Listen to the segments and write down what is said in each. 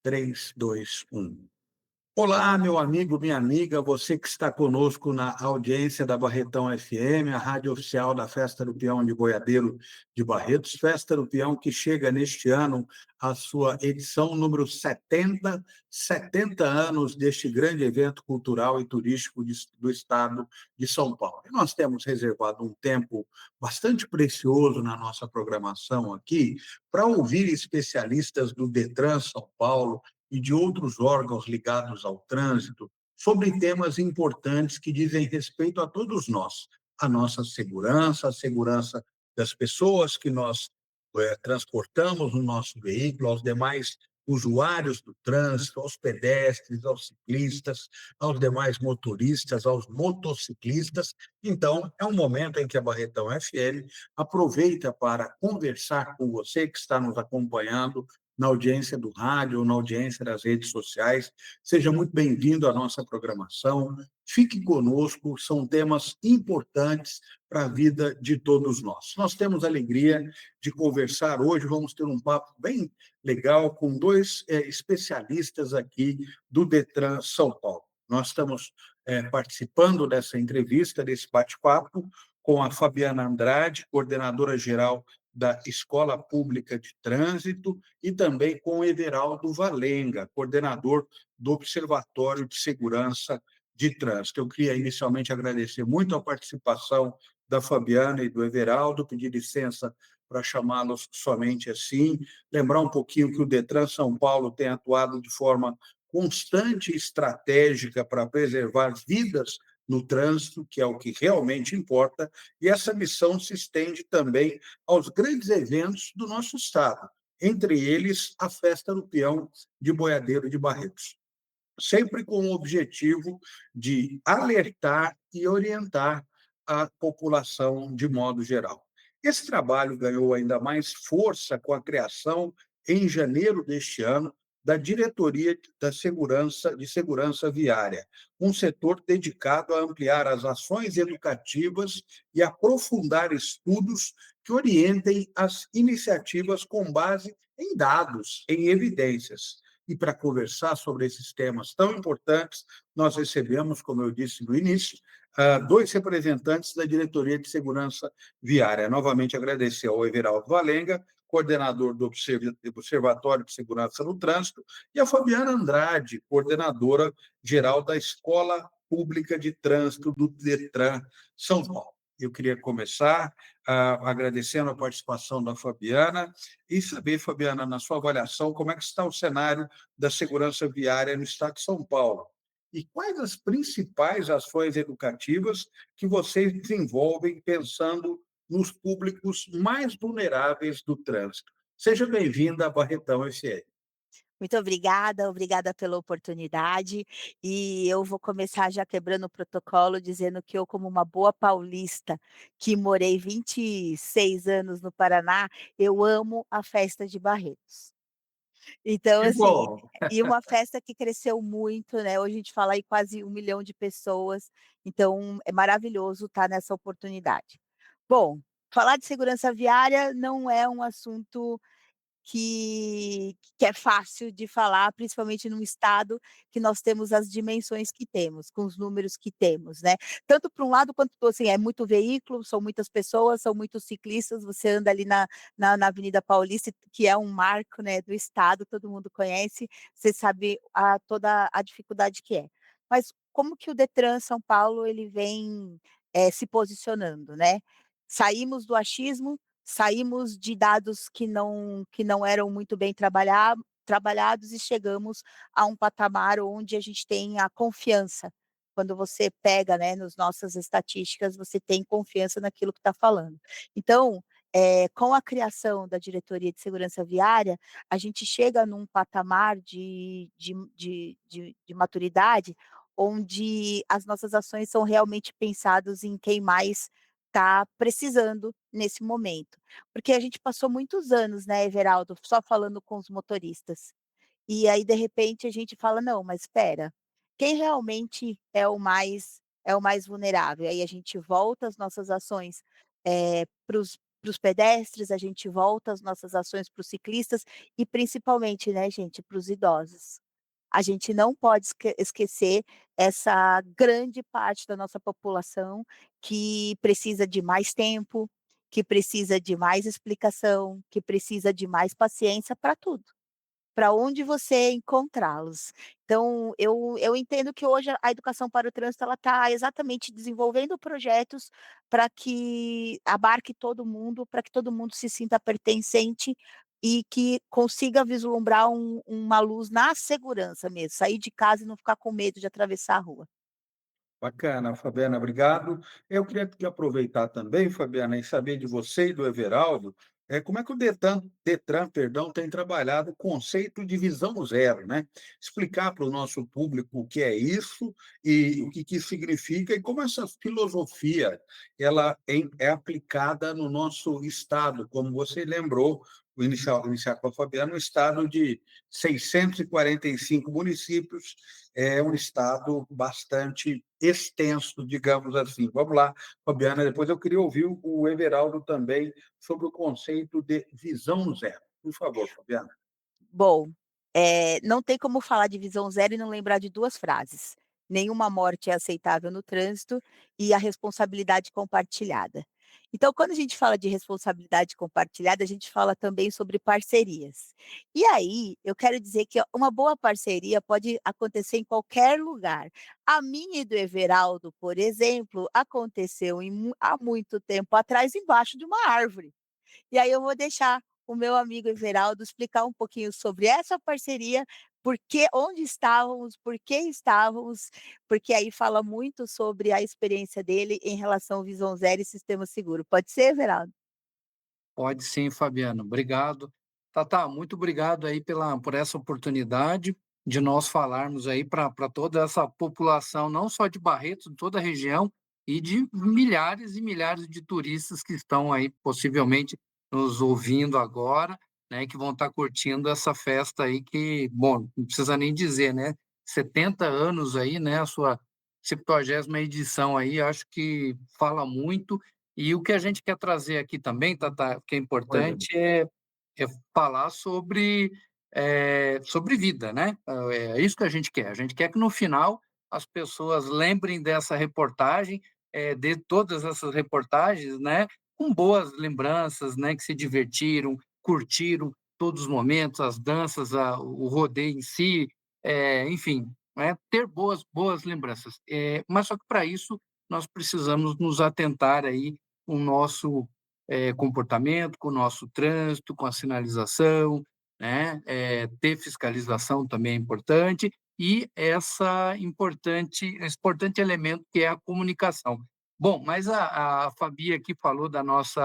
3, 2, 1. Olá, meu amigo, minha amiga, você que está conosco na audiência da Barretão FM, a rádio oficial da Festa do Peão de Boiadeiro de Barretos, Festa do Peão que chega neste ano à sua edição número 70, 70 anos deste grande evento cultural e turístico do estado de São Paulo. E nós temos reservado um tempo bastante precioso na nossa programação aqui para ouvir especialistas do Detran São Paulo e de outros órgãos ligados ao trânsito sobre temas importantes que dizem respeito a todos nós, a nossa segurança, a segurança das pessoas que nós transportamos no nosso veículo, aos demais usuários do trânsito, aos pedestres, aos ciclistas, aos demais motoristas, aos motociclistas. Então, é um momento em que a Barretão FM aproveita para conversar com você que está nos acompanhando na audiência do rádio ou na audiência das redes sociais. Seja muito bem-vindo à nossa programação. Fique conosco, são temas importantes para a vida de todos nós. Nós temos a alegria de conversar hoje, vamos ter um papo bem legal com dois especialistas aqui do Detran São Paulo. Nós estamos participando dessa entrevista, desse bate-papo, com a Fabiana Andrade, coordenadora geral da Escola Pública de Trânsito, e também com o Everaldo Valenga, coordenador do Observatório de Segurança de Trânsito. Eu queria inicialmente agradecer muito a participação da Fabiana e do Everaldo, pedir licença para chamá-los somente assim, lembrar um pouquinho que o Detran São Paulo tem atuado de forma constante e estratégica para preservar vidas no trânsito, que é o que realmente importa, e essa missão se estende também aos grandes eventos do nosso estado, entre eles a Festa do Peão de Boiadeiro de Barretos, sempre com o objetivo de alertar e orientar a população de modo geral. Esse trabalho ganhou ainda mais força com a criação, em janeiro deste ano, da Diretoria de Segurança Viária, um setor dedicado a ampliar as ações educativas e aprofundar estudos que orientem as iniciativas com base em dados, em evidências. E para conversar sobre esses temas tão importantes, nós recebemos, como eu disse no início, dois representantes da Diretoria de Segurança Viária. Novamente agradecer ao Everaldo Valenga, coordenador do Observatório de Segurança no Trânsito, e a Fabiana Andrade, coordenadora geral da Escola Pública de Trânsito do Detran São Paulo. Eu queria começar agradecendo a participação da Fabiana e saber, Fabiana, na sua avaliação, como é que está o cenário da segurança viária no estado de São Paulo e quais as principais ações educativas que vocês desenvolvem pensando nos públicos mais vulneráveis do trânsito. Seja bem-vinda à Barretão FM. Muito obrigada, obrigada pela oportunidade. E eu vou começar já quebrando o protocolo, dizendo que eu, como uma boa paulista, que morei 26 anos no Paraná, eu amo a festa de Barretos. Então, Que assim, bom! e uma festa que cresceu muito, né? Hoje a gente fala aí quase 1 milhão de pessoas, então é maravilhoso estar nessa oportunidade. Bom, falar de segurança viária não é um assunto que é fácil de falar, principalmente num estado que nós temos as dimensões que temos, com os números que temos, né. Tanto para um lado quanto assim, é muito veículo, são muitas pessoas, são muitos ciclistas, você anda ali na Avenida Paulista, que é um marco, né, do estado, todo mundo conhece, você sabe toda a dificuldade que é. Mas como que o Detran São Paulo ele vem, se posicionando, né. Saímos do achismo. Saímos de dados que não eram muito bem trabalhados e chegamos a um patamar onde a gente tem a confiança. Quando você pega, né, nos nossas estatísticas, você tem confiança naquilo que está falando. Então, com a criação da Diretoria de Segurança Viária, a gente chega num patamar de maturidade, onde as nossas ações são realmente pensadas em quem mais está precisando nesse momento. Porque a gente passou muitos anos, né, Everaldo, só falando com os motoristas. E aí, de repente, a gente fala: "Não, mas espera, quem realmente é o mais vulnerável?". Aí a gente volta as nossas ações, para para os pedestres, a gente volta as nossas ações para os ciclistas e principalmente, né, gente, para os idosos. A gente não pode esquecer essa grande parte da nossa população que precisa de mais tempo, que precisa de mais explicação, que precisa de mais paciência para tudo. Para onde você encontrá-los. Então, eu entendo que hoje a educação para o trânsito ela está exatamente desenvolvendo projetos para que abarque todo mundo, para que todo mundo se sinta pertencente e que consiga vislumbrar uma luz na segurança mesmo, sair de casa e não ficar com medo de atravessar a rua. Bacana, Fabiana, obrigado. Eu queria te aproveitar também, Fabiana, e saber de você e do Everaldo, como é que o Detran, perdão, tem trabalhado o conceito de visão zero, né? Explicar para o nosso público o que é isso e o que isso significa e como essa filosofia é aplicada no nosso estado, como você lembrou, iniciar com a Fabiana, um estado de 645 municípios, é um estado bastante extenso, digamos assim. Vamos lá, Fabiana, depois eu queria ouvir o Everaldo também sobre o conceito de visão zero. Por favor, Fabiana. Bom, não tem como falar de visão zero e não lembrar de 2 frases: "Nenhuma morte é aceitável no trânsito" e "a responsabilidade compartilhada". Então, quando a gente fala de responsabilidade compartilhada, a gente fala também sobre parcerias. E aí, eu quero dizer que uma boa parceria pode acontecer em qualquer lugar. A minha e do Everaldo, por exemplo, aconteceu há muito tempo atrás embaixo de uma árvore. E aí eu vou deixar o meu amigo Everaldo explicar um pouquinho sobre essa parceria, onde estávamos, por que estávamos, porque aí fala muito sobre a experiência dele em relação ao Visão Zero e sistema seguro. Pode ser, Everaldo? Pode sim, Fabiano. Obrigado. Tatá, muito obrigado aí por essa oportunidade de nós falarmos aí para toda essa população, não só de Barretos, de toda a região, e de milhares e milhares de turistas que estão aí possivelmente nos ouvindo agora, né, que vão estar curtindo essa festa aí que, bom, não precisa nem dizer, né, 70 anos aí, né, a sua 70ª edição aí, acho que fala muito e o que a gente quer trazer aqui também, Tata, que é Pois é. importante, é falar sobre vida, né? É isso que a gente quer. A gente quer que no final as pessoas lembrem dessa reportagem, de todas essas reportagens, né? Com boas lembranças, né? Que se divertiram, curtiram todos os momentos, as danças, o rodeio em si, enfim, né? Ter boas lembranças. Mas só que para isso nós precisamos nos atentar aí com o nosso comportamento, com o nosso trânsito, com a sinalização, né? Ter fiscalização também é importante e esse importante elemento que é a comunicação. Bom, mas a Fabi aqui falou do nosso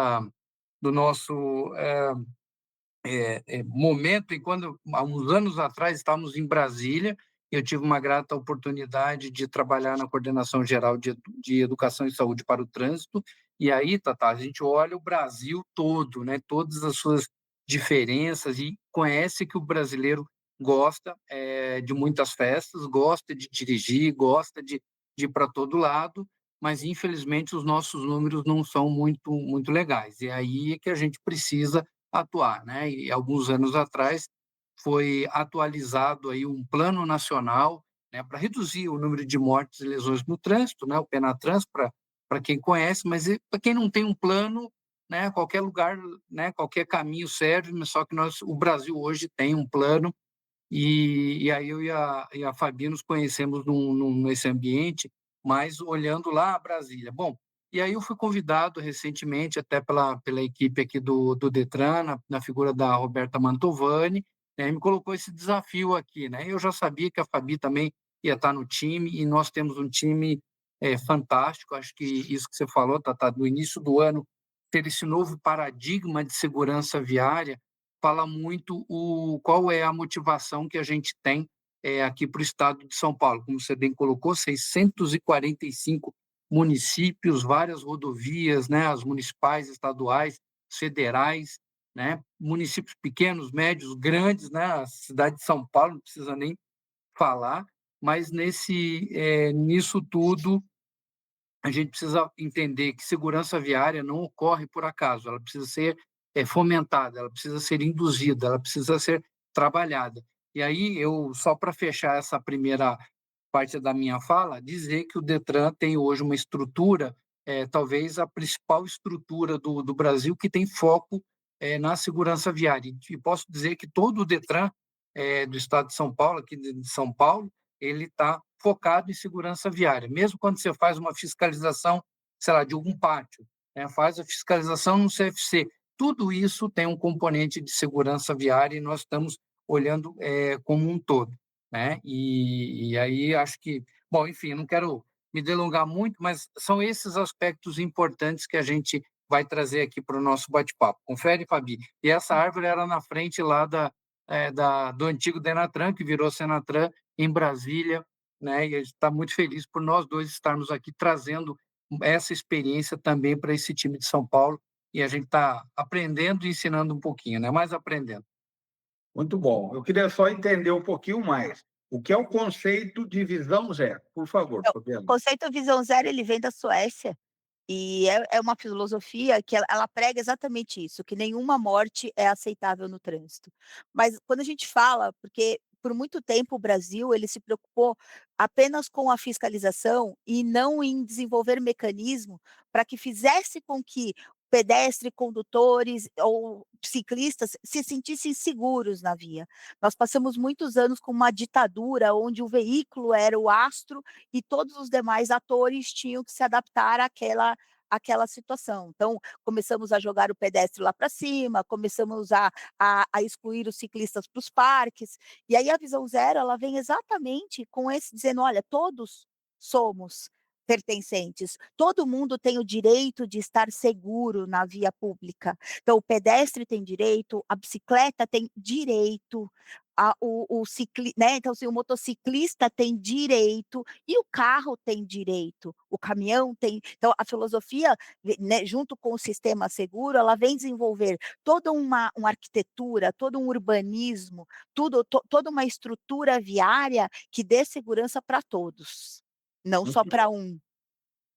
momento, e quando, há uns anos atrás, estávamos em Brasília, eu tive uma grata oportunidade de trabalhar na Coordenação Geral de Educação e Saúde para o Trânsito, e aí, Tata, a gente olha o Brasil todo, né, todas as suas diferenças, e conhece que o brasileiro gosta de muitas festas, gosta de dirigir, gosta de ir para todo lado, mas infelizmente os nossos números não são muito legais, e aí é que a gente precisa atuar, né? E alguns anos atrás foi atualizado aí um plano nacional, né, para reduzir o número de mortes e lesões no trânsito, né, o Penatrans para quem conhece, mas para quem não tem um plano, né, qualquer lugar, né, qualquer caminho serve, mas só que o Brasil hoje tem um plano e aí eu e a Fabi nos conhecemos nesse ambiente, mas olhando lá a Brasília. Bom, e aí eu fui convidado recentemente, até pela equipe aqui do Detran, na figura da Roberta Mantovani, né, e me colocou esse desafio aqui, né? Eu já sabia que a Fabi também ia estar no time, e nós temos um time fantástico, acho que isso que você falou, Tata, no início do ano, ter esse novo paradigma de segurança viária, fala muito qual é a motivação que a gente tem aqui para o estado de São Paulo. Como você bem colocou, 645 municípios, várias rodovias, né, as municipais, estaduais, federais, né, municípios pequenos, médios, grandes, né, a cidade de São Paulo, não precisa nem falar, mas nisso tudo a gente precisa entender que segurança viária não ocorre por acaso, ela precisa ser fomentada, ela precisa ser induzida, ela precisa ser trabalhada. E aí, só para fechar essa primeira parte da minha fala, dizer que o Detran tem hoje uma estrutura, talvez a principal estrutura do Brasil, que tem foco na segurança viária. E posso dizer que todo o Detran do estado de São Paulo, aqui de São Paulo, ele está focado em segurança viária. Mesmo quando você faz uma fiscalização, sei lá, de algum pátio, né, faz a fiscalização no CFC, tudo isso tem um componente de segurança viária e nós estamos olhando como um todo, né? E aí acho que, bom, enfim, não quero me delongar muito, mas são esses aspectos importantes que a gente vai trazer aqui para o nosso bate-papo. Confere, Fabi. E essa árvore era na frente lá do antigo Denatran, que virou Senatran, em Brasília, né? E a gente está muito feliz por nós dois estarmos aqui trazendo essa experiência também para esse time de São Paulo, e a gente está aprendendo e ensinando um pouquinho, né? Mais aprendendo. Muito bom. Eu queria só entender um pouquinho mais. O que é o conceito de visão zero? Por favor, Então, o Fabiana. conceito visão zero, ele vem da Suécia, e é uma filosofia que ela prega exatamente isso, que nenhuma morte é aceitável no trânsito. Mas quando a gente fala, porque por muito tempo o Brasil, ele se preocupou apenas com a fiscalização e não em desenvolver mecanismo para que fizesse com que pedestres, condutores ou ciclistas se sentissem seguros na via. Nós passamos muitos anos com uma ditadura onde o veículo era o astro e todos os demais atores tinham que se adaptar àquela situação. Então, começamos a jogar o pedestre lá para cima, começamos a excluir os ciclistas para os parques, e aí a visão zero, ela vem exatamente com esse, dizendo, olha, todos somos pertencentes, todo mundo tem o direito de estar seguro na via pública. Então, o pedestre tem direito, a bicicleta tem direito, né? Então, assim, o motociclista tem direito e o carro tem direito, o caminhão tem. Então, a filosofia, né, junto com o sistema seguro, ela vem desenvolver toda uma arquitetura, todo um urbanismo, toda uma estrutura viária que dê segurança para todos, não só Muito, para um.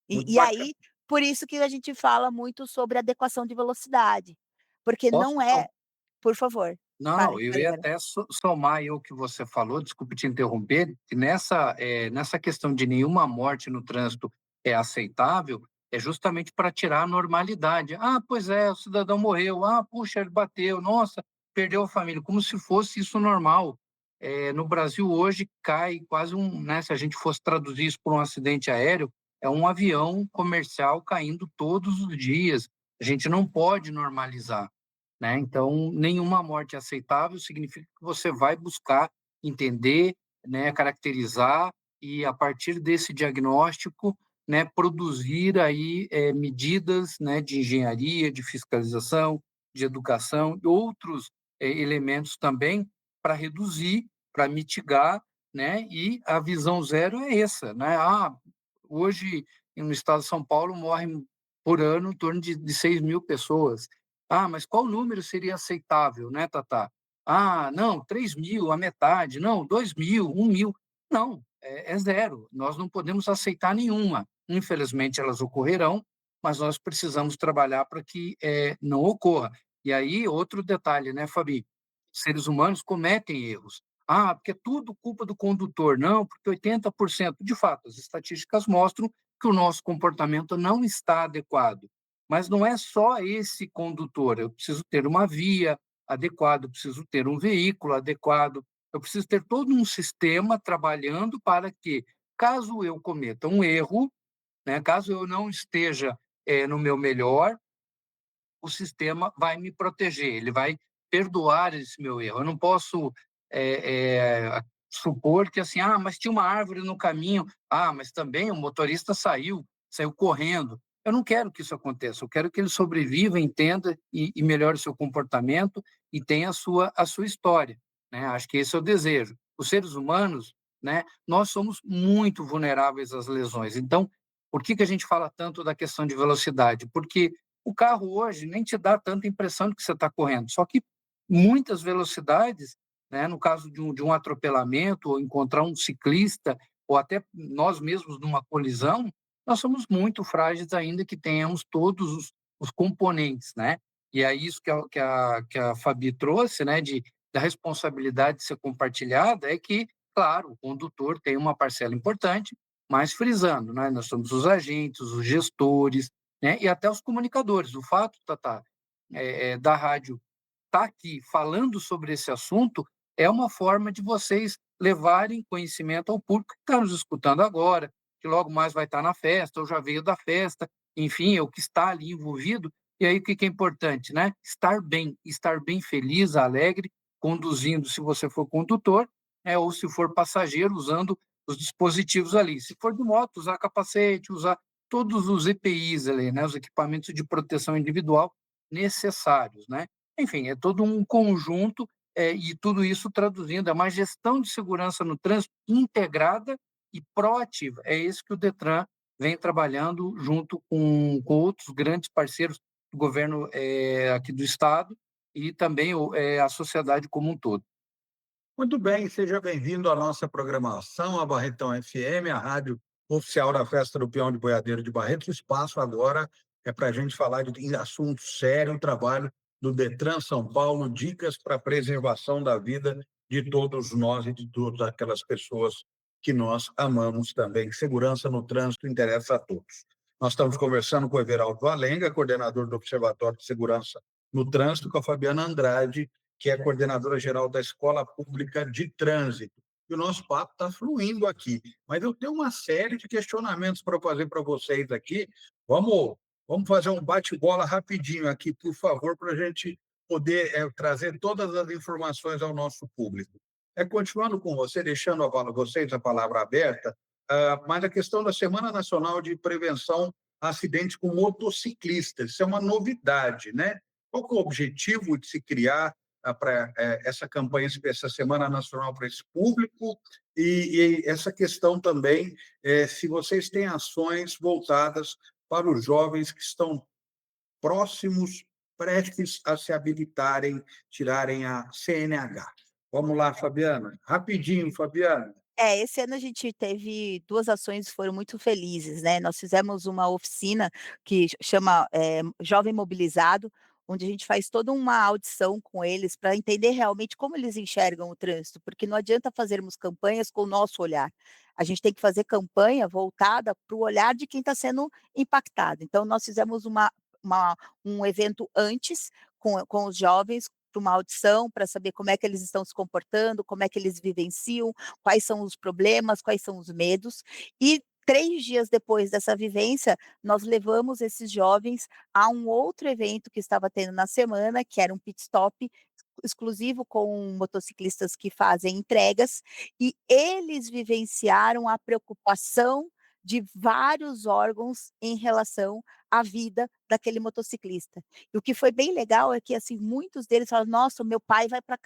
muito E bacana. aí, por isso que a gente fala muito sobre adequação de velocidade, porque Posso não é. Por favor, Não, fale, eu fale ia agora. até somar aí o que você falou, desculpe te interromper, que nessa questão de nenhuma morte no trânsito é aceitável, é justamente para tirar a normalidade. Ah, pois é, o cidadão morreu, ah, puxa, ele bateu, nossa, perdeu a família, como se fosse isso normal. No Brasil hoje cai quase né, se a gente fosse traduzir isso por um acidente aéreo, é um avião comercial caindo todos os dias. A gente não pode normalizar, né? Então, nenhuma morte é aceitável significa que você vai buscar entender, né, caracterizar e, a partir desse diagnóstico, né, produzir aí medidas, né, de engenharia, de fiscalização, de educação e outros elementos também para reduzir, para mitigar, né? E a visão zero é essa, né? Hoje, no estado de São Paulo, morrem por ano em torno de 6 mil pessoas. Ah, mas qual número seria aceitável, né, Tatá? Ah, não, 3 mil, a metade. Não, 2 mil, 1 mil. Não, é zero. Nós não podemos aceitar nenhuma. Infelizmente, elas ocorrerão, mas nós precisamos trabalhar para que não ocorra. E aí, outro detalhe, né, Fabi? Seres humanos cometem erros. Ah, porque é tudo culpa do condutor. Não, porque 80%. De fato, as estatísticas mostram que o nosso comportamento não está adequado. Mas não é só esse condutor, eu preciso ter uma via adequada, eu preciso ter um veículo adequado, eu preciso ter todo um sistema trabalhando para que, caso eu cometa um erro, né, caso eu não esteja no meu melhor, o sistema vai me proteger, ele vai perdoar esse meu erro. Eu não posso supor que assim, mas tinha uma árvore no caminho, mas também o motorista saiu correndo. Eu não quero que isso aconteça, eu quero que ele sobreviva, entenda e melhore o seu comportamento e tenha a sua história, né? Acho que esse é o desejo. Os seres humanos, né, nós somos muito vulneráveis às lesões. Então, por que a gente fala tanto da questão de velocidade? Porque o carro hoje nem te dá tanta impressão de que você está correndo, só que muitas velocidades, né, no caso de um atropelamento, ou encontrar um ciclista, ou até nós mesmos numa colisão, nós somos muito frágeis ainda que tenhamos todos os componentes, né? E é isso que a Fabi trouxe, né, da responsabilidade de ser compartilhada, é que, claro, o condutor tem uma parcela importante, mas frisando, né, nós somos os agentes, os gestores, né, e até os comunicadores. O fato, Tatá, da rádio estar aqui falando sobre esse assunto é uma forma de vocês levarem conhecimento ao público que está nos escutando agora, que logo mais vai estar na festa, ou já veio da festa, enfim, é o que está ali envolvido. E aí o que é importante, né? Estar bem feliz, alegre, conduzindo, se você for condutor, ou se for passageiro, usando os dispositivos ali. Se for de moto, usar capacete, usar todos os EPIs ali, né? Os equipamentos de proteção individual necessários, né? Enfim, é todo um conjunto, e tudo isso traduzindo, é uma gestão de segurança no trânsito integrada e proativa. É isso que o Detran vem trabalhando junto com outros grandes parceiros do governo aqui do Estado e também a sociedade como um todo. Muito bem, seja bem-vindo à nossa programação, a Barretão FM, a rádio oficial da Festa do Peão de Boiadeiro de Barretos. O espaço agora é para a gente falar de assunto sério, o trabalho do Detran São Paulo, dicas para a preservação da vida de todos nós e de todas aquelas pessoas que nós amamos também. Segurança no trânsito interessa a todos. Nós estamos conversando com o Everaldo Valenga, coordenador do Observatório de Segurança no Trânsito, com a Fabiana Andrade, que é coordenadora-geral da Escola Pública de Trânsito. E o nosso papo está fluindo aqui. Mas eu tenho uma série de questionamentos para fazer para vocês aqui. Vamos fazer um bate-bola rapidinho aqui, por favor, para a gente poder trazer todas as informações ao nosso público. Continuando com você, deixando vocês a palavra aberta, mas a questão da Semana Nacional de Prevenção a Acidentes com Motociclistas, isso é uma novidade, né? Qual que é o objetivo de se criar para essa campanha, essa Semana Nacional para esse público, e essa questão também, se vocês têm ações voltadas para os jovens que estão próximos, prestes a se habilitarem, tirarem a CNH. Vamos lá, Fabiana. Rapidinho, Fabiana. Esse ano a gente teve 2 ações que foram muito felizes, né, nós fizemos uma oficina que chama, Jovem Mobilizado, onde a gente faz toda uma audição com eles para entender realmente como eles enxergam o trânsito, porque não adianta fazermos campanhas com o nosso olhar, a gente tem que fazer campanha voltada para o olhar de quem está sendo impactado. Então nós fizemos uma um evento antes com os jovens, para uma audição, para saber como é que eles estão se comportando, como é que eles vivenciam, quais são os problemas, quais são os medos, e 3 dias depois dessa vivência, nós levamos esses jovens a um outro evento que estava tendo na semana, que era um pit stop exclusivo com motociclistas que fazem entregas, e eles vivenciaram a preocupação de vários órgãos em relação à vida daquele motociclista. E o que foi bem legal é que, assim, muitos deles falaram: "Nossa, o meu pai vai para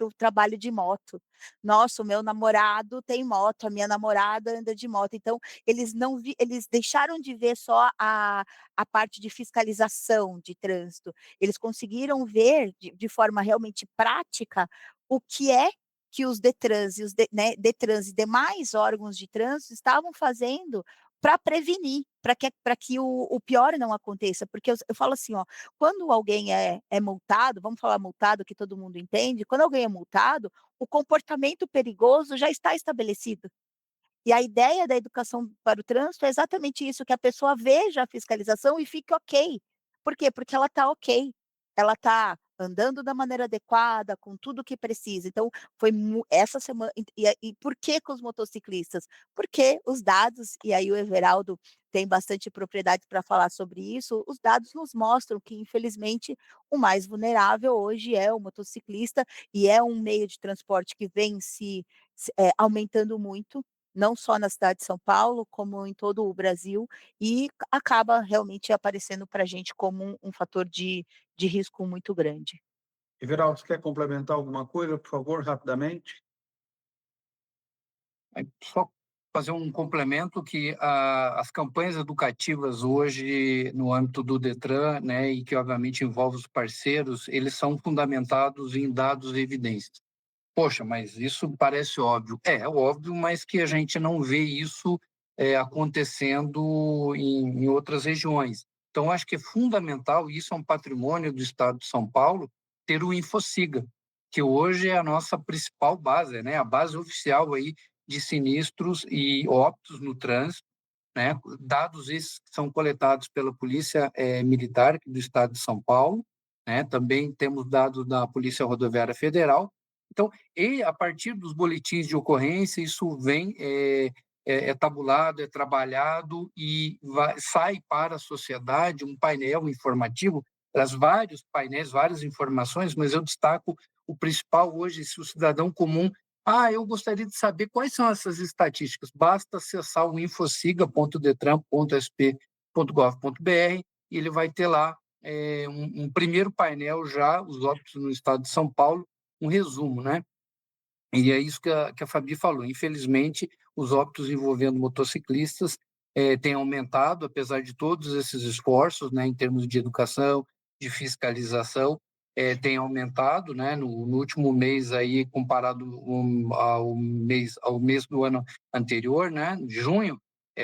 o trabalho de moto. Nossa, o meu namorado tem moto, a minha namorada anda de moto". Então, eles deixaram de ver só a parte de fiscalização de trânsito, eles conseguiram ver de forma realmente prática o que é que os Detrans e Detrans e demais órgãos de trânsito estavam fazendo para prevenir, para que o pior não aconteça, porque eu falo assim, ó, quando alguém é multado, vamos falar multado que todo mundo entende, quando alguém é multado, o comportamento perigoso já está estabelecido. E a ideia da educação para o trânsito é exatamente isso, que a pessoa veja a fiscalização e fique ok. Por quê? Porque ela está ok. Ela está andando da maneira adequada, com tudo o que precisa. Então, foi essa semana. E por que com os motociclistas? Porque os dados, e aí o Everaldo tem bastante propriedade para falar sobre isso, os dados nos mostram que, infelizmente, o mais vulnerável hoje é o motociclista, e é um meio de transporte que vem aumentando muito, não só na cidade de São Paulo, como em todo o Brasil, e acaba realmente aparecendo para a gente como um fator de risco muito grande. Everaldo, você quer complementar alguma coisa, por favor, rapidamente? Só fazer um complemento que as campanhas educativas hoje no âmbito do Detran, né, e que obviamente envolve os parceiros, eles são fundamentados em dados e evidências. Poxa, mas isso parece óbvio. É óbvio, mas que a gente não vê isso acontecendo em outras regiões. Então, acho que é fundamental, e isso é um patrimônio do Estado de São Paulo, ter o InfoSiga, que hoje é a nossa principal base, né? A base oficial aí de sinistros e óbitos no trânsito, né? Dados esses que são coletados pela Polícia Militar aqui do Estado de São Paulo, né? Também temos dados da Polícia Rodoviária Federal. Então, e a partir dos boletins de ocorrência, isso vem tabulado, é trabalhado e sai para a sociedade um painel informativo, traz vários painéis, várias informações, mas eu destaco o principal hoje, se o cidadão comum eu gostaria de saber quais são essas estatísticas. Basta acessar o infosiga.detran.sp.gov.br e ele vai ter lá um primeiro painel já, os óbitos no estado de São Paulo, um resumo, né? E é isso que a Fabi falou. Infelizmente, os óbitos envolvendo motociclistas têm aumentado, apesar de todos esses esforços, né, em termos de educação, de fiscalização, tem aumentado, né, no último mês aí comparado ao mês do ano anterior, né, de junho,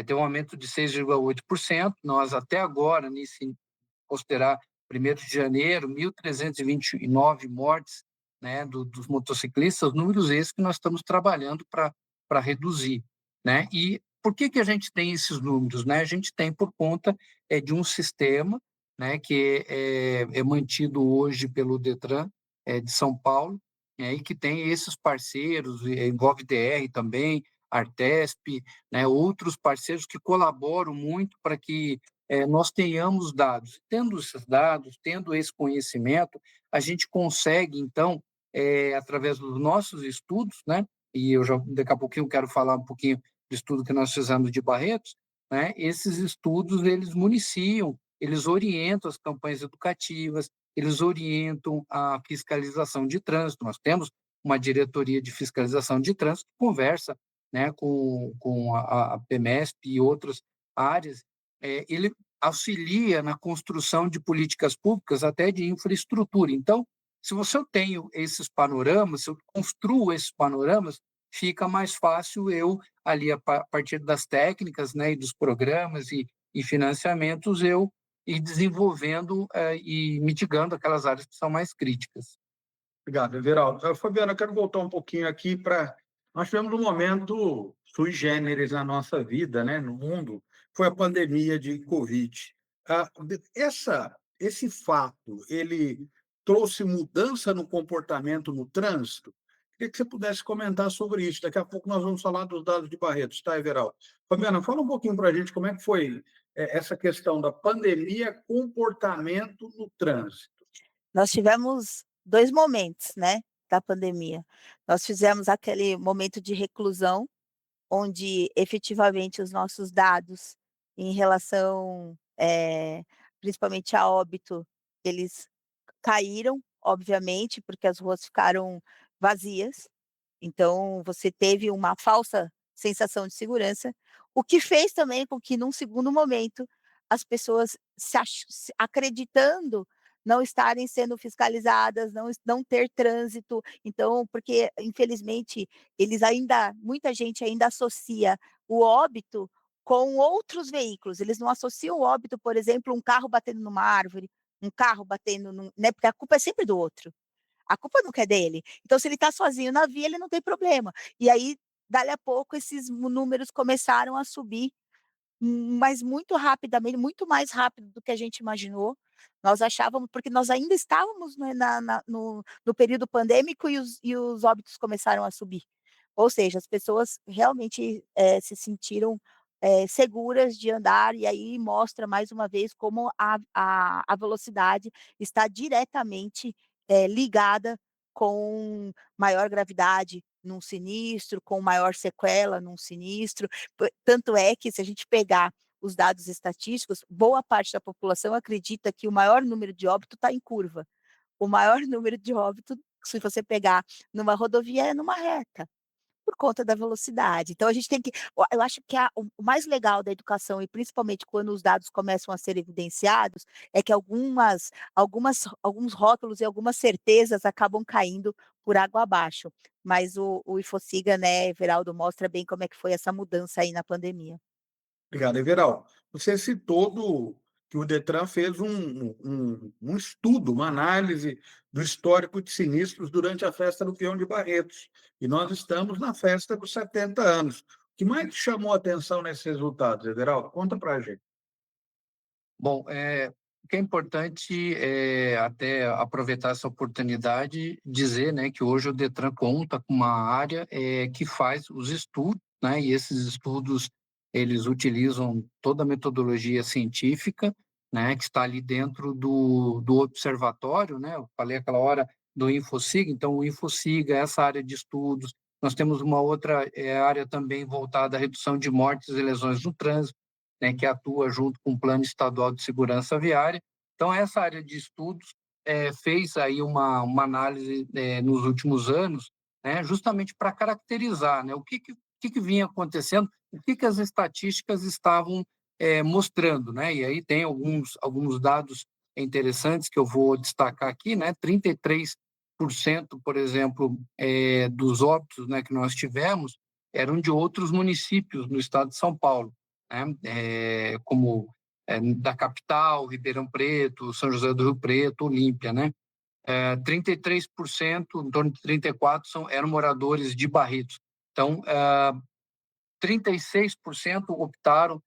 tem um aumento de 6,8%. Nós até agora, nesse considerar 1º de janeiro, 1.329 mortes, né, dos motociclistas, números esses que nós estamos trabalhando para reduzir, né? E por que a gente tem esses números, né? A gente tem por conta de um sistema, né, que é mantido hoje pelo Detran de São Paulo, e que tem esses parceiros, envolve DR também, Artesp, né, outros parceiros que colaboram muito para que nós tenhamos dados. Tendo esses dados, tendo esse conhecimento, a gente consegue, então, através dos nossos estudos, né, e eu já daqui a pouquinho quero falar um pouquinho do estudo que nós fizemos de Barretos, né, esses estudos, eles municiam, eles orientam as campanhas educativas, eles orientam a fiscalização de trânsito. Nós temos uma diretoria de fiscalização de trânsito que conversa, né, com a PMESP e outras áreas. Ele auxilia na construção de políticas públicas, até de infraestrutura. Então, se eu tenho esses panoramas, se eu construo esses panoramas, fica mais fácil eu, ali, a partir das técnicas, né, e dos programas e financiamentos, eu ir desenvolvendo e mitigando aquelas áreas que são mais críticas. Obrigado, Everaldo. Fabiana, eu quero voltar um pouquinho aqui para... Nós tivemos um momento sui generis na nossa vida, né, no mundo, foi a pandemia de Covid. Ah, esse fato, ele trouxe mudança no comportamento no trânsito? Queria que você pudesse comentar sobre isso. Daqui a pouco nós vamos falar dos dados de Barretos, tá, Everaldo? Fabiana, fala um pouquinho para a gente como é que foi essa questão da pandemia, comportamento no trânsito. Nós tivemos 2 momentos, né, da pandemia. Nós fizemos aquele momento de reclusão, onde efetivamente os nossos dados em relação, principalmente a óbito, eles caíram, obviamente, porque as ruas ficaram vazias, então você teve uma falsa sensação de segurança, o que fez também com que num segundo momento as pessoas acreditando não estarem sendo fiscalizadas, não ter trânsito, então porque infelizmente muita gente ainda associa o óbito com outros veículos, eles não associam o óbito, por exemplo, um carro batendo numa árvore, um carro batendo né, porque a culpa é sempre do outro. A culpa nunca é dele. Então, se ele está sozinho na via, ele não tem problema. E aí, dali a pouco, esses números começaram a subir, mas muito rapidamente, muito mais rápido do que a gente imaginou. Nós achávamos, porque nós ainda estávamos, né, no período pandêmico e os óbitos começaram a subir. Ou seja, as pessoas realmente se sentiram seguras de andar, e aí mostra mais uma vez como a velocidade está diretamente ligada com maior gravidade num sinistro, com maior sequela num sinistro. Tanto é que, se a gente pegar os dados estatísticos, boa parte da população acredita que o maior número de óbito está em curva. O maior número de óbito, se você pegar numa rodovia, é numa reta, por conta da velocidade. Então a gente tem que, eu acho que o mais legal da educação, e principalmente quando os dados começam a ser evidenciados, é que alguns rótulos e algumas certezas acabam caindo por água abaixo. Mas o InfoSiga, né, Everaldo, mostra bem como é que foi essa mudança aí na pandemia. Obrigado, Everal. Você citou que o Detran fez um estudo, uma análise do histórico de sinistros durante a festa do Peão de Barretos. E nós estamos na festa dos 70 anos. O que mais te chamou a atenção nesses resultados, Everal? Conta para a gente. Bom, o que é importante é até aproveitar essa oportunidade, dizer, né, que hoje o Detran conta com uma área que faz os estudos, né, e esses estudos eles utilizam toda a metodologia científica, né, que está ali dentro do observatório, né, eu falei aquela hora do InfoSiga, então o InfoSiga, essa área de estudos, nós temos uma outra área também voltada à redução de mortes e lesões no trânsito, né, que atua junto com o Plano Estadual de Segurança Viária. Então, essa área de estudos fez aí uma análise nos últimos anos, né, justamente para caracterizar, né, o que vinha acontecendo, o que as estatísticas estavam mostrando, né, e aí tem alguns dados interessantes que eu vou destacar aqui, né, 33%, por exemplo, dos óbitos, né, que nós tivemos eram de outros municípios no estado de São Paulo, né? Como da capital, Ribeirão Preto, São José do Rio Preto, Olímpia, né? 33%, em torno de 34%, eram moradores de Barretos. Então, 36% optaram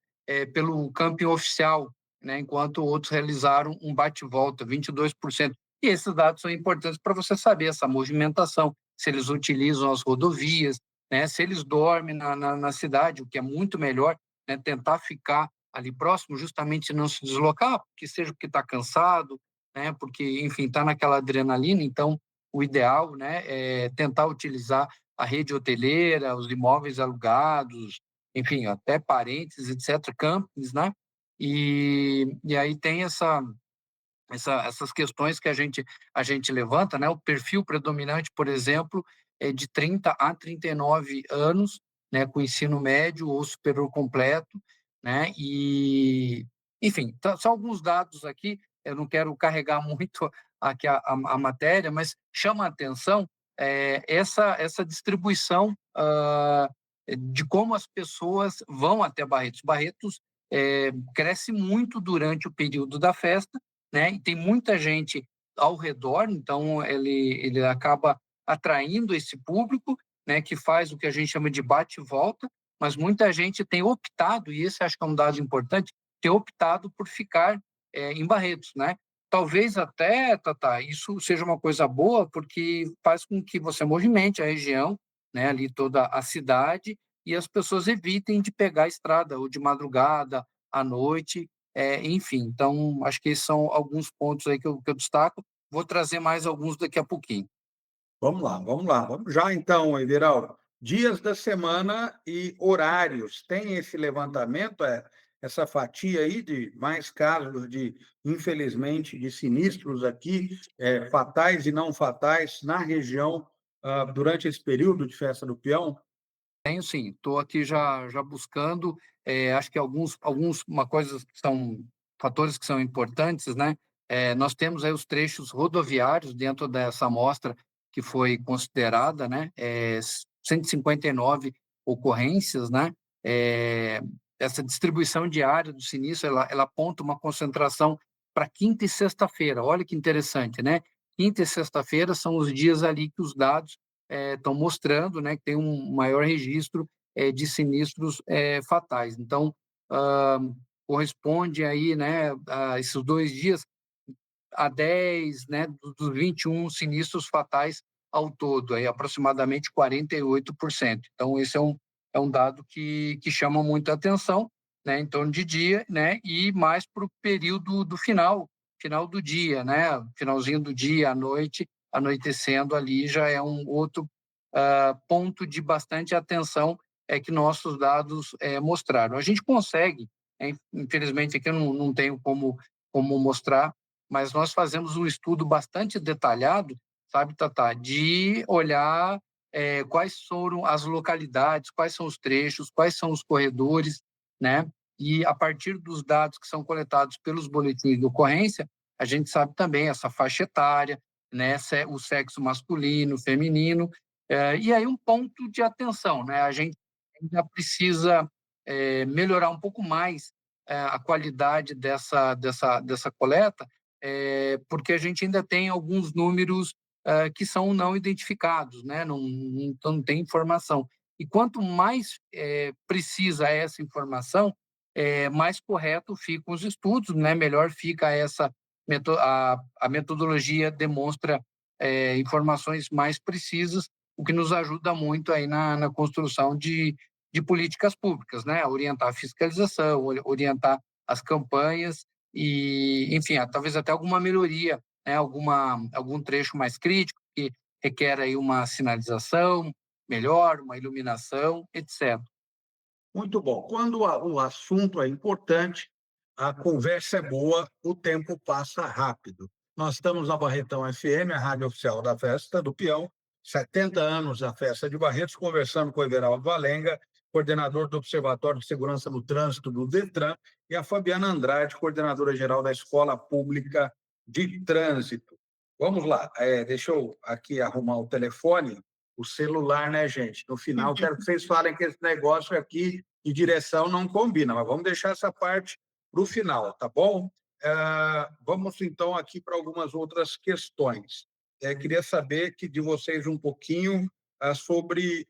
pelo camping oficial, né, enquanto outros realizaram um bate-volta, 22%. E esses dados são importantes para você saber essa movimentação, se eles utilizam as rodovias, né, se eles dormem na cidade, o que é muito melhor, né, tentar ficar ali próximo, justamente não se deslocar, porque seja porque está cansado, né, porque, enfim, está naquela adrenalina, então o ideal, né, é tentar utilizar a rede hoteleira, os imóveis alugados, enfim, até parentes, etc., campings, né? E aí tem essas questões que a gente levanta, né? O perfil predominante, por exemplo, é de 30 a 39 anos, né? Com ensino médio ou superior completo, né? E, enfim, são alguns dados aqui, eu não quero carregar muito aqui a matéria, mas chama a atenção essa distribuição de como as pessoas vão até Barretos. Barretos cresce muito durante o período da festa, né? E tem muita gente ao redor, então ele acaba atraindo esse público, né? Que faz o que a gente chama de bate e volta, mas muita gente tem optado, e esse acho que é um dado importante, tem optado por ficar em Barretos, né? Talvez até, Tata, isso seja uma coisa boa, porque faz com que você movimente a região, né? Ali toda a cidade, e as pessoas evitem de pegar a estrada ou de madrugada, à noite, enfim, então acho que esses são alguns pontos aí que eu destaco. Vou trazer mais alguns daqui a pouquinho. Vamos lá, vamos lá. Vamos já então, Everaldo. Dias da semana e horários. Tem esse levantamento, essa fatia aí de mais casos de, infelizmente, de sinistros aqui, fatais e não fatais, na região, durante esse período de festa do peão? Tenho sim, estou aqui já buscando, acho que uma coisa que são fatores que são importantes, né? Nós temos aí os trechos rodoviários dentro dessa amostra que foi considerada, né? 159 ocorrências, né? Essa distribuição diária do sinistro, ela aponta uma concentração para quinta e sexta-feira. Olha que interessante, né? Quinta e sexta-feira são os dias ali que os dados estão mostrando, né, que tem um maior registro de sinistros fatais. Então, corresponde aí, né, a esses 2 dias a 10, né, dos 21 sinistros fatais ao todo, aí aproximadamente 48%. Então, esse é um dado que chama muita atenção, né, em torno de dia, né, e mais para o período do final do dia, né, finalzinho do dia, à noite, anoitecendo ali já é um outro ponto de bastante atenção que nossos dados mostraram. A gente consegue, infelizmente aqui eu não tenho como mostrar, mas nós fazemos um estudo bastante detalhado, sabe, Tatá, de olhar quais foram as localidades, quais são os trechos, quais são os corredores, né? E a partir dos dados que são coletados pelos boletins de ocorrência, a gente sabe também essa faixa etária, né? O sexo masculino, feminino, e aí um ponto de atenção, né? A gente ainda precisa melhorar um pouco mais a qualidade dessa coleta, porque a gente ainda tem alguns números que são não identificados, né? Então não tem informação. E quanto mais precisa essa informação, mais correto ficam os estudos, né? Melhor fica a metodologia demonstra informações mais precisas, o que nos ajuda muito aí na construção de políticas públicas, né? Orientar a fiscalização, orientar as campanhas e, enfim, talvez até alguma melhoria, né? Algum trecho mais crítico que requer aí uma sinalização melhor, uma iluminação, etc. Muito bom. Quando o assunto é importante, a conversa é boa, o tempo passa rápido. Nós estamos na Barretão FM, a rádio oficial da Festa do Peão, 70 anos da Festa de Barretos, conversando com o Everaldo Valenga, coordenador do Observatório de Segurança no Trânsito do DETRAN, e a Fabiana Andrade, coordenadora-geral da Escola Pública de Trânsito. Vamos lá, deixa eu aqui arrumar o telefone, o celular, né, gente? No final, quero que vocês falem que esse negócio aqui de direção não combina, mas vamos deixar essa parte para o final, tá bom? Vamos, então, aqui para algumas outras questões. Queria saber de vocês um pouquinho sobre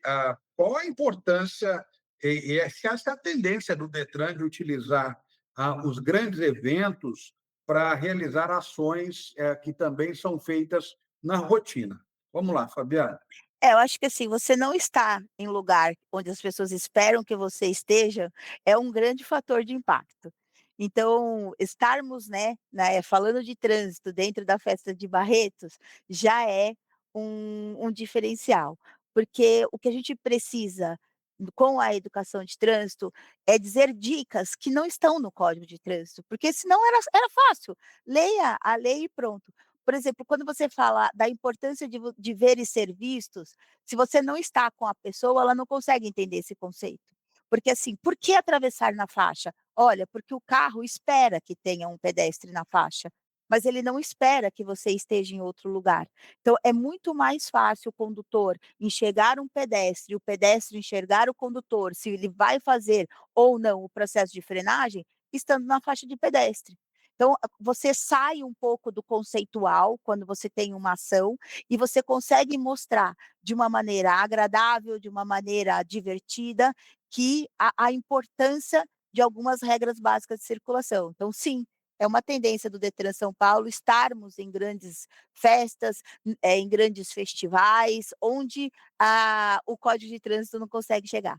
qual a importância e essa tendência do DETRAN de utilizar os grandes eventos para realizar ações que também são feitas na rotina. Vamos lá, Fabiana. Eu acho que assim, você não estar em lugar onde as pessoas esperam que você esteja, é um grande fator de impacto. Então, estarmos, falando de trânsito dentro da festa de Barretos, já é um diferencial, porque o que a gente precisa com a educação de trânsito é dizer dicas que não estão no Código de Trânsito, porque senão era fácil, leia a lei e pronto. Por exemplo, quando você fala da importância de ver e ser vistos, se você não está com a pessoa, ela não consegue entender esse conceito. Porque assim, por que atravessar na faixa? Olha, porque o carro espera que tenha um pedestre na faixa, mas ele não espera que você esteja em outro lugar. Então, é muito mais fácil o condutor enxergar um pedestre, o pedestre enxergar o condutor, se ele vai fazer ou não o processo de frenagem, estando na faixa de pedestre. Então, você sai um pouco do conceitual quando você tem uma ação e você consegue mostrar de uma maneira agradável, de uma maneira divertida, que a importância de algumas regras básicas de circulação. Então, sim, é uma tendência do Detran São Paulo estarmos em grandes festas, em grandes festivais, onde o Código de Trânsito não consegue chegar.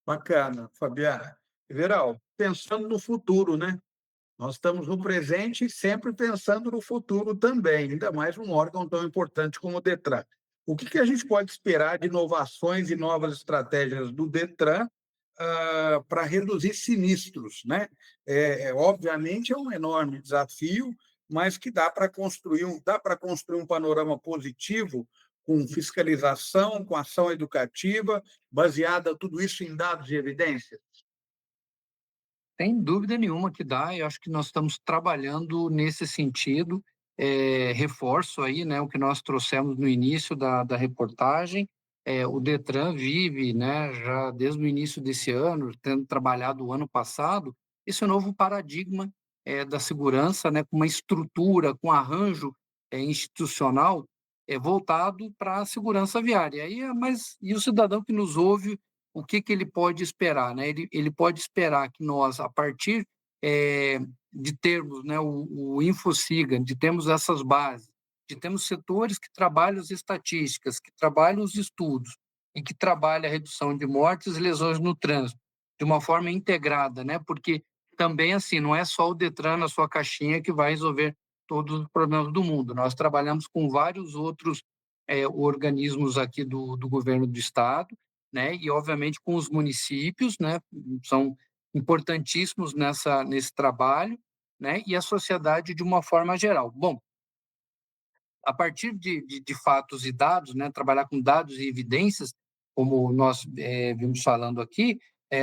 Bacana, Fabiana. Everaldo, pensando no futuro, né? Nós estamos no presente e sempre pensando no futuro também, ainda mais um órgão tão importante como o DETRAN. O que a gente pode esperar de inovações e novas estratégias do DETRAN para reduzir sinistros, né? Obviamente é um enorme desafio, mas que dá para construir um panorama positivo com fiscalização, com ação educativa, baseada tudo isso em dados e evidências. Sem dúvida nenhuma que dá, eu acho que nós estamos trabalhando nesse sentido. Reforço aí, né, o que nós trouxemos no início da reportagem. O DETRAN vive, né, já desde o início desse ano, tendo trabalhado o ano passado, esse novo paradigma da segurança, né, com uma estrutura, com arranjo institucional voltado para a segurança viária. E o cidadão que nos ouve, o que ele pode esperar, né? Ele pode esperar que nós, a partir de termos, né, o InfoSiga, de termos essas bases, de termos setores que trabalham as estatísticas, que trabalham os estudos e que trabalham a redução de mortes e lesões no trânsito de uma forma integrada, né? Porque também, assim, não é só o DETRAN na sua caixinha que vai resolver todos os problemas do mundo. Nós trabalhamos com vários outros organismos aqui do governo do estado, né? E obviamente com os municípios, né? São importantíssimos nesse trabalho, né? E a sociedade de uma forma geral. Bom, a partir de fatos e dados, né? Trabalhar com dados e evidências, como nós vimos falando aqui,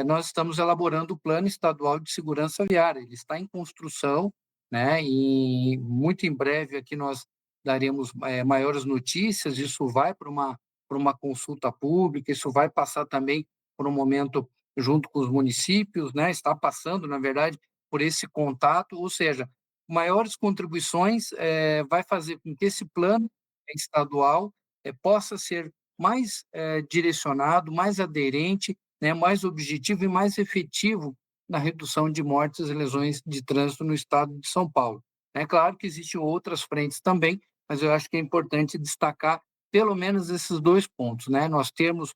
nós estamos elaborando o Plano Estadual de Segurança Viária. Ele está em construção, né? E muito em breve aqui nós daremos maiores notícias. Isso vai para uma consulta pública, isso vai passar também por um momento junto com os municípios, né, está passando, na verdade, por esse contato, ou seja, maiores contribuições vai fazer com que esse plano estadual possa ser mais direcionado, mais aderente, né, mais objetivo e mais efetivo na redução de mortes e lesões de trânsito no estado de São Paulo. É claro que existem outras frentes também, mas eu acho que é importante destacar pelo menos esses 2 pontos, né? Nós temos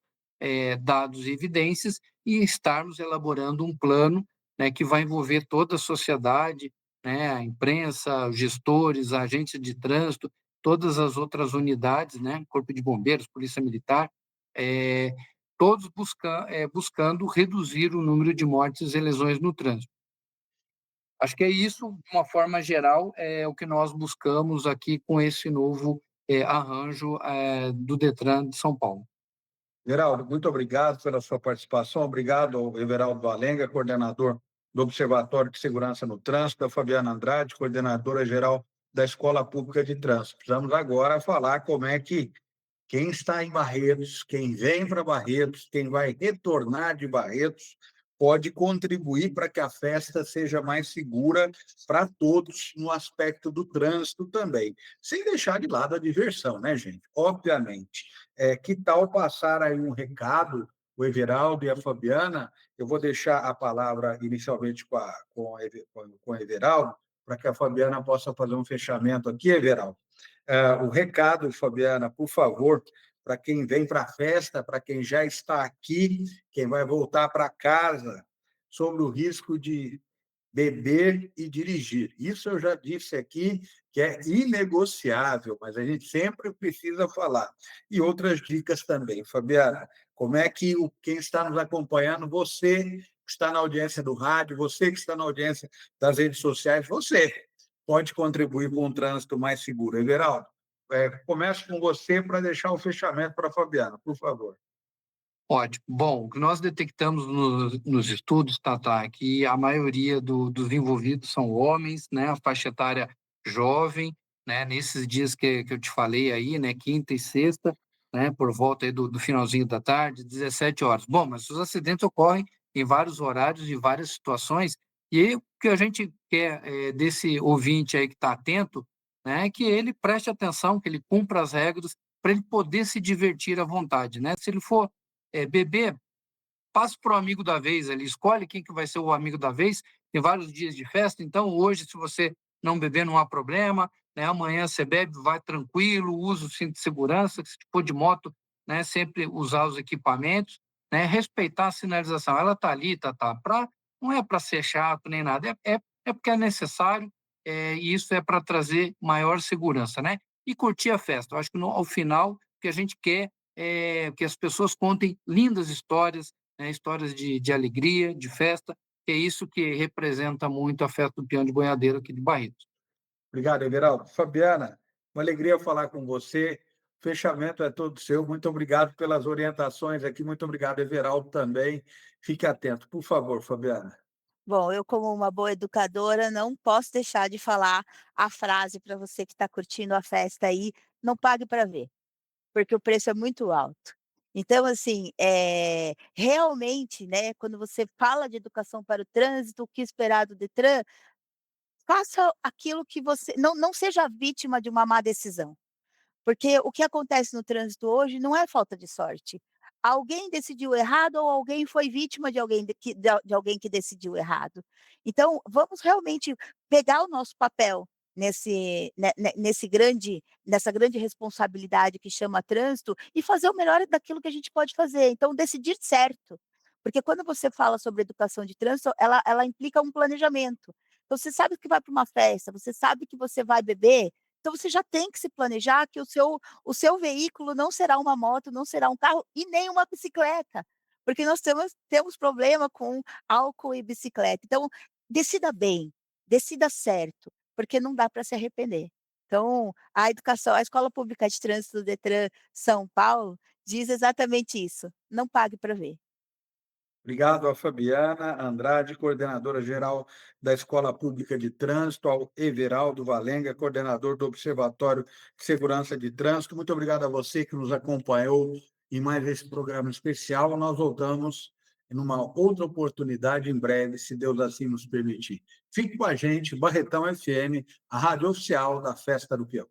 dados e evidências e estarmos elaborando um plano, né, que vai envolver toda a sociedade, né, a imprensa, os gestores, agentes de trânsito, todas as outras unidades, né, Corpo de Bombeiros, Polícia Militar, todos buscando reduzir o número de mortes e lesões no trânsito. Acho que é isso, de uma forma geral, é o que nós buscamos aqui com esse novo arranjo do Detran de São Paulo. Everaldo, muito obrigado pela sua participação. Obrigado ao Everaldo Valenga, coordenador do Observatório de Segurança no Trânsito, a Fabiana Andrade, coordenadora-geral da Escola Pública de Trânsito. Precisamos agora falar como é que quem está em Barretos, quem vem para Barretos, quem vai retornar de Barretos, pode contribuir para que a festa seja mais segura para todos no aspecto do trânsito também, sem deixar de lado a diversão, né, gente? Obviamente. Que tal passar aí um recado, o Everaldo e a Fabiana? Eu vou deixar a palavra inicialmente com o Everaldo, para que a Fabiana possa fazer um fechamento aqui, Everaldo. O recado, Fabiana, por favor, para quem vem para a festa, para quem já está aqui, quem vai voltar para casa, sobre o risco de beber e dirigir. Isso eu já disse aqui, que é inegociável, mas a gente sempre precisa falar. E outras dicas também. Fabiana, como é que quem está nos acompanhando, você que está na audiência do rádio, você que está na audiência das redes sociais, você pode contribuir com um trânsito mais seguro. Everaldo, começo com você para deixar o fechamento para a Fabiana, por favor. Ótimo. Bom, o que nós detectamos nos estudos, Tata, é que a maioria dos envolvidos são homens, né, a faixa etária jovem, né, nesses dias que eu te falei aí, né, quinta e sexta, né, por volta aí do finalzinho da tarde, 17 horas. Bom, mas os acidentes ocorrem em vários horários e várias situações, e aí, o que a gente quer desse ouvinte aí que está atento, né, é que ele preste atenção, que ele cumpra as regras, para ele poder se divertir à vontade, né? Se ele for beber, passa para o amigo da vez ali, escolhe quem que vai ser o amigo da vez, tem vários dias de festa, então hoje, se você não beber, não há problema, né? Amanhã você bebe, vai tranquilo, usa o cinto de segurança, se for de moto, né? Sempre usar os equipamentos, né? Respeitar a sinalização, ela está ali, não é para ser chato nem nada, é porque é necessário, e isso é para trazer maior segurança, né? E curtir a festa, eu acho que ao final, o que a gente quer que as pessoas contem lindas histórias, né, histórias de alegria, de festa, que é isso que representa muito a festa do Peão de Boiadeiro aqui de Barretos. Obrigado, Everaldo. Fabiana, uma alegria falar com você. O fechamento é todo seu. Muito obrigado pelas orientações aqui. Muito obrigado, Everaldo, também. Fique atento, por favor, Fabiana. Bom, eu como uma boa educadora não posso deixar de falar a frase para você que está curtindo a festa aí: "Não pague para ver", porque o preço é muito alto. Então assim, realmente, né, quando você fala de educação para o trânsito, o que esperar do Detran, faça aquilo que você não seja vítima de uma má decisão. Porque o que acontece no trânsito hoje não é falta de sorte. Alguém decidiu errado ou alguém foi vítima de alguém de alguém que decidiu errado. Então, vamos realmente pegar o nosso papel nessa grande responsabilidade que chama trânsito e fazer o melhor daquilo que a gente pode fazer. Então, decidir certo. Porque quando você fala sobre educação de trânsito, ela implica um planejamento. Então, você sabe que vai para uma festa, você sabe que você vai beber, então você já tem que se planejar que o seu veículo não será uma moto, não será um carro e nem uma bicicleta, porque nós temos problema com álcool e bicicleta. Então, decida bem, decida certo, porque não dá para se arrepender. Então, a Escola Pública de Trânsito do Detran São Paulo diz exatamente isso: "Não pague para ver". Obrigado à Fabiana Andrade, coordenadora-geral da Escola Pública de Trânsito, ao Everaldo Valenga, coordenador do Observatório de Segurança de Trânsito. Muito obrigado a você que nos acompanhou em mais esse programa especial. Nós voltamos e numa outra oportunidade em breve, se Deus assim nos permitir. Fique com a gente, Barretão FM, a rádio oficial da Festa do Peão.